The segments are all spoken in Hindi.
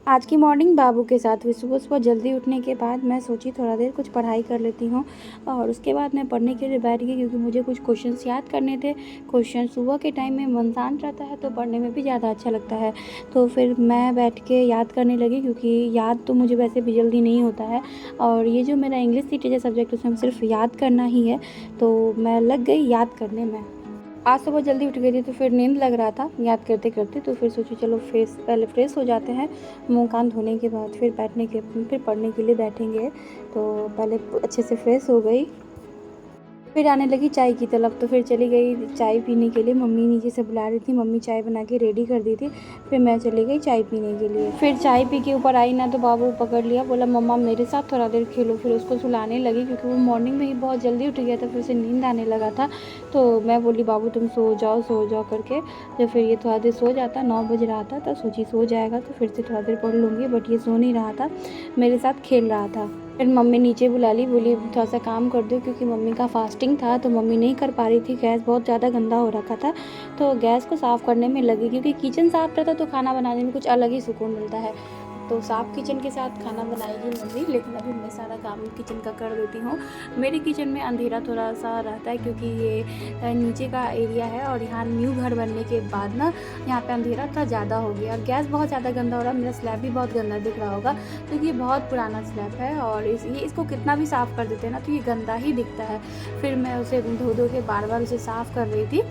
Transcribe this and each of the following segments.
आज की मॉर्निंग बाबू के साथ हुई। सुबह-सुबह जल्दी उठने के बाद मैं सोची थोड़ा देर कुछ पढ़ाई कर लेती हूँ और उसके बाद मैं पढ़ने के लिए बैठ गई क्योंकि मुझे कुछ क्वेश्चंस याद करने थे। क्वेश्चन सुबह के टाइम में मन शांत रहता है तो पढ़ने में भी ज़्यादा अच्छा लगता है। तो फिर मैं बैठ के याद करने लगी क्योंकि याद तो मुझे वैसे भी जल्दी नहीं होता है और ये जो मेरा इंग्लिश लिटरेचर सब्जेक्ट उसमें सिर्फ याद करना ही है, तो मैं लग गई याद करने में। आज सुबह जल्दी उठ गई थी तो फिर नींद लग रहा था याद करते-करते, तो फिर सोची चलो पहले फ्रेश हो जाते हैं, मुँह कान धोने के बाद फिर पढ़ने के लिए बैठेंगे। तो पहले अच्छे से फ्रेश हो गई, फिर आने लगी चाय की तलब, तो फिर चली गई चाय पीने के लिए। मम्मी नीचे से बुला रही थी, मम्मी चाय बना के रेडी कर दी थी, फिर मैं चली गई चाय पीने के लिए। फिर चाय पी के ऊपर आई ना तो बाबू पकड़ लिया, बोला मम्मा मेरे साथ थोड़ा देर खेलो। फिर उसको सुलाने लगी क्योंकि वो मॉर्निंग में ही बहुत जल्दी उठ गया था, फिर उसे नींद आने लगा था। तो मैं बोली बाबू तुम सो जाओ करके। तो फिर ये थोड़ा देर सो जाता, 9 बज रहा था तो सोची सो जाएगा तो फिर से थोड़ा देर पढ़ लूँगी, बट ये सो नहीं रहा था, मेरे साथ खेल रहा था। फिर मम्मी नीचे बुला ली, बोली थोड़ा सा काम कर दो क्योंकि मम्मी का फास्टिंग था तो मम्मी नहीं कर पा रही थी, गैस बहुत ज़्यादा गंदा हो रखा था। तो गैस को साफ़ करने में लगी क्योंकि किचन साफ़ रहता तो खाना बनाने में कुछ अलग ही सुकून मिलता है। तो साफ़ किचन के साथ खाना बनाएगी मम्मी, लेकिन अभी मैं सारा काम किचन का कर देती हूँ। मेरे किचन में अंधेरा थोड़ा सा रहता है क्योंकि ये नीचे का एरिया है और यहाँ न्यू घर बनने के बाद ना यहाँ पे अंधेरा थोड़ा ज़्यादा हो गया। गैस बहुत ज़्यादा गंदा हो रहा है, मेरा स्लैब भी बहुत गंदा दिख रहा होगा क्योंकि ये बहुत पुराना स्लैब है और इसको कितना भी साफ़ कर देते हैं ना तो ये गंदा ही दिखता है। फिर मैं उसे धो के बार-बार उसे साफ़ कर रही थी।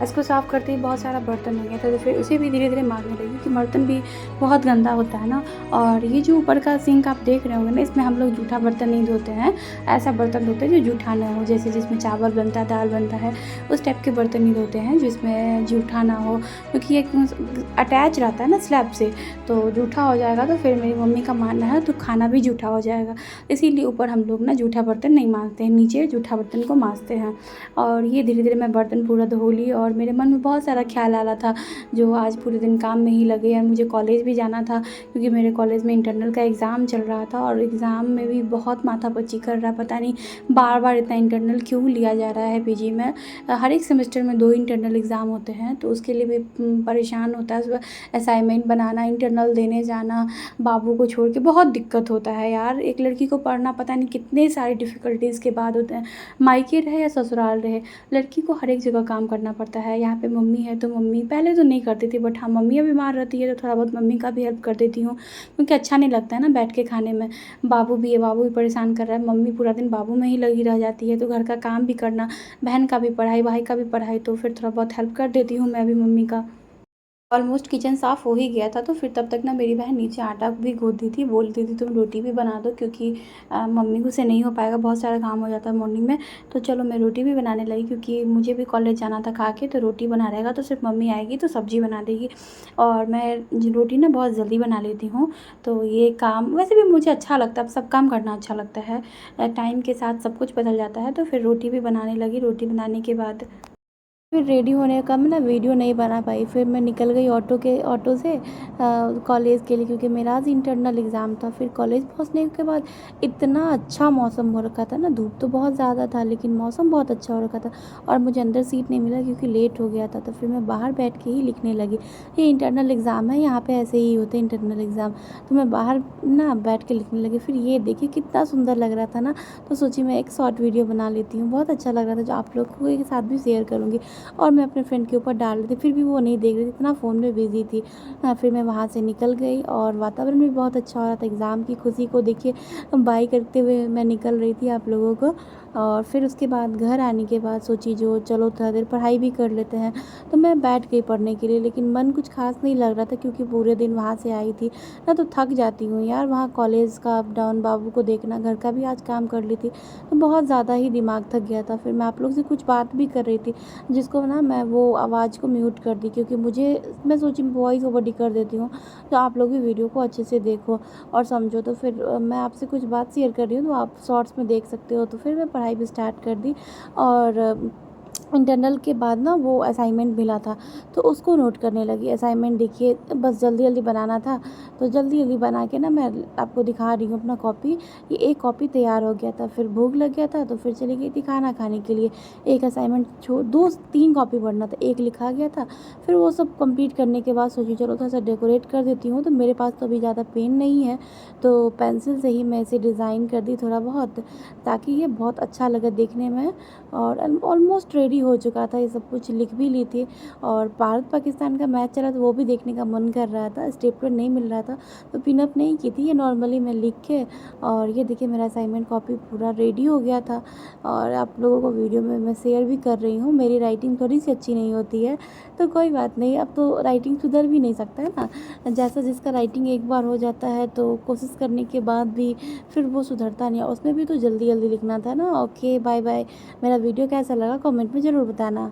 इसको साफ़ करते ही बहुत सारा बर्तन हो गया था तो फिर उसे भी धीरे-धीरे मारने लगी कि बर्तन भी बहुत गंदा होता है ना। और ये जो ऊपर का सिंक आप देख रहे होंगे ना, इसमें हम लोग जूठा बर्तन नहीं धोते हैं। ऐसा बर्तन धोते हैं जो जूठा ना हो, जैसे जिसमें चावल बनता है, दाल बनता है, उस टाइप के बर्तन नहीं धोते हैं जिसमें जूठा ना हो, क्योंकि ये अटैच रहता है ना स्लैब से, तो जूठा हो जाएगा तो फिर मेरी मम्मी का मानना है तो खाना भी जूठा हो जाएगा। इसीलिए ऊपर हम लोग ना जूठा बर्तन नहीं माँजते हैं, नीचे जूठा बर्तन को माँजते हैं। और ये धीरे-धीरे मैं बर्तन पूरा धो ली और मेरे मन में बहुत सारा ख़्याल आ रहा था, जो आज पूरे दिन काम में ही लगे और मुझे कॉलेज भी जाना था क्योंकि मेरे कॉलेज में इंटरनल का एग्ज़ाम चल रहा था और एग्ज़ाम में भी बहुत माथापच्ची कर रहा है। पता नहीं बार-बार इतना इंटरनल क्यों लिया जा रहा है पीजी में। हर एक सेमेस्टर में 2 इंटरनल एग्ज़ाम होते हैं तो उसके लिए भी परेशान होता है। सुबह असाइनमेंट बनाना, इंटरनल देने जाना, बाबू को छोड़ के बहुत दिक्कत होता है यार। एक लड़की को पढ़ना पता नहीं कितने सारे डिफ़िकल्टीज़ के बाद होते हैं, मायके रहे या ससुराल रहे, लड़की को हर एक जगह काम करना पड़ता है। यहाँ पे मम्मी है तो मम्मी पहले तो नहीं करती थी, बट हाँ मम्मी बीमार रहती है तो थोड़ा बहुत मम्मी का भी हेल्प कर देती हूँ क्योंकि अच्छा नहीं लगता है ना बैठ के खाने में। बाबू भी है, बाबू भी परेशान कर रहा है, मम्मी पूरा दिन बाबू में ही लगी रह जाती है तो घर का काम भी करना, बहन का भी पढ़ाई, भाई का भी पढ़ाई, तो फिर थोड़ा बहुत हेल्प कर देती हूँ मैं भी मम्मी का। ऑलमोस्ट किचन साफ़ हो ही गया था तो फिर तब तक ना मेरी बहन नीचे आटा भी गूँथती थी, बोलती थी तुम रोटी भी बना दो क्योंकि मम्मी को से नहीं हो पाएगा, बहुत सारा काम हो जाता है मॉर्निंग में। तो चलो मैं रोटी भी बनाने लगी क्योंकि मुझे भी कॉलेज जाना था खा के, तो रोटी बना रहेगा तो सिर्फ मम्मी आएगी तो सब्ज़ी बना देगी और मैं रोटी ना बहुत जल्दी बना लेती हूँ। तो ये काम वैसे भी मुझे अच्छा लगता है, अब सब काम करना अच्छा लगता है। टाइम के साथ सब कुछ बदल जाता है तो फिर रोटी भी बनाने लगी। रोटी बनाने के बाद फिर रेडी होने का मैं ना वीडियो नहीं बना पाई, फिर मैं निकल गई ऑटो से कॉलेज के लिए क्योंकि मेरा आज इंटरनल एग्ज़ाम था। फिर कॉलेज पहुंचने के बाद इतना अच्छा मौसम हो रखा था ना, धूप तो बहुत ज़्यादा था लेकिन मौसम बहुत अच्छा हो रखा था और मुझे अंदर सीट नहीं मिला क्योंकि लेट हो गया था, तो फिर मैं बाहर बैठ के ही लिखने लगी। ये इंटरनल एग्ज़ाम है, यहाँ पर ऐसे ही होते हैं इंटरनल एग्ज़ाम, तो मैं बाहर ना बैठ के लिखने लगी। फिर ये देखिए कितना सुंदर लग रहा था ना, तो सोची मैं एक शॉर्ट वीडियो बना लेती हूँ, बहुत अच्छा लग रहा था जो आप लोगों के साथ भी शेयर करूँगी। और मैं अपने फ्रेंड के ऊपर डाल रही थी, फिर भी वो नहीं देख रही थी, इतना फ़ोन में बिज़ी थी। फिर मैं वहाँ से निकल गई और वातावरण भी बहुत अच्छा हो रहा था। एग्ज़ाम की खुशी को देखिए बाय करते हुए मैं निकल रही थी आप लोगों को। और फिर उसके बाद घर आने के बाद सोची जो चलो थोड़ा देर पढ़ाई भी कर लेते हैं, तो मैं बैठ गई पढ़ने के लिए, लेकिन मन कुछ ख़ास नहीं लग रहा था क्योंकि पूरे दिन वहाँ से आई थी ना, तो थक जाती हूँ यार, वहाँ कॉलेज का अप डाउन, बाबू को देखना, घर का भी आज काम कर ली थी, तो बहुत ज़्यादा ही दिमाग थक गया था। फिर मैं आप लोग से कुछ बात भी कर रही थी जिसको ना मैं वो आवाज़ को म्यूट कर दी क्योंकि मैं सोची वॉइस ओवर कर देती हूँ तो आप लोग भी वीडियो को अच्छे से देखो और समझो। तो फिर मैं आपसे कुछ बात शेयर कर रही हूँ तो आप शॉर्ट्स में देख सकते हो। तो फिर मैं पढ़ाई भी स्टार्ट कर दी और इंटरनल के बाद ना वो असाइनमेंट मिला था, तो उसको नोट करने लगी। असाइनमेंट देखिए बस जल्दी-जल्दी बनाना था, तो जल्दी-जल्दी बना के ना मैं आपको दिखा रही हूँ अपना कॉपी। ये एक कॉपी तैयार हो गया था, फिर भूख लग गया था तो फिर चली गई थी खाना खाने के लिए। एक असाइनमेंट छो 2-3 कॉपी पढ़ना था, एक लिखा गया था। फिर वो सब कंप्लीट करने के बाद सोची चलो थोड़ा-सा डेकोरेट कर देती हूँ, तो मेरे पास तो अभी ज़्यादा पेन नहीं है, तो पेंसिल से ही मैं इसे डिज़ाइन कर दी थोड़ा बहुत, ताकि ये बहुत अच्छा लगे देखने में। और ऑलमोस्ट रेडी हो चुका था, ये सब कुछ लिख भी ली थी। और भारत पाकिस्तान का मैच चला तो वो भी देखने का मन कर रहा था, स्टेपलर नहीं मिल रहा था तो पिन अप नहीं की थी, ये नॉर्मली मैं लिख के। और ये देखिए मेरा असाइनमेंट कॉपी पूरा रेडी हो गया था, और आप लोगों को वीडियो में मैं शेयर भी कर रही हूँ। मेरी राइटिंग थोड़ी सी अच्छी नहीं होती है, तो कोई बात नहीं, अब तो राइटिंग सुधर भी नहीं सकता है ना। जैसा जिसका राइटिंग एक बार हो जाता है तो कोशिश करने के बाद भी फिर वो सुधरता नहीं है, उसमें भी तो जल्दी जल्दी लिखना था ना। Okay, bye bye. मेरा वीडियो कैसा लगा कमेंट में ज़रूर बताना।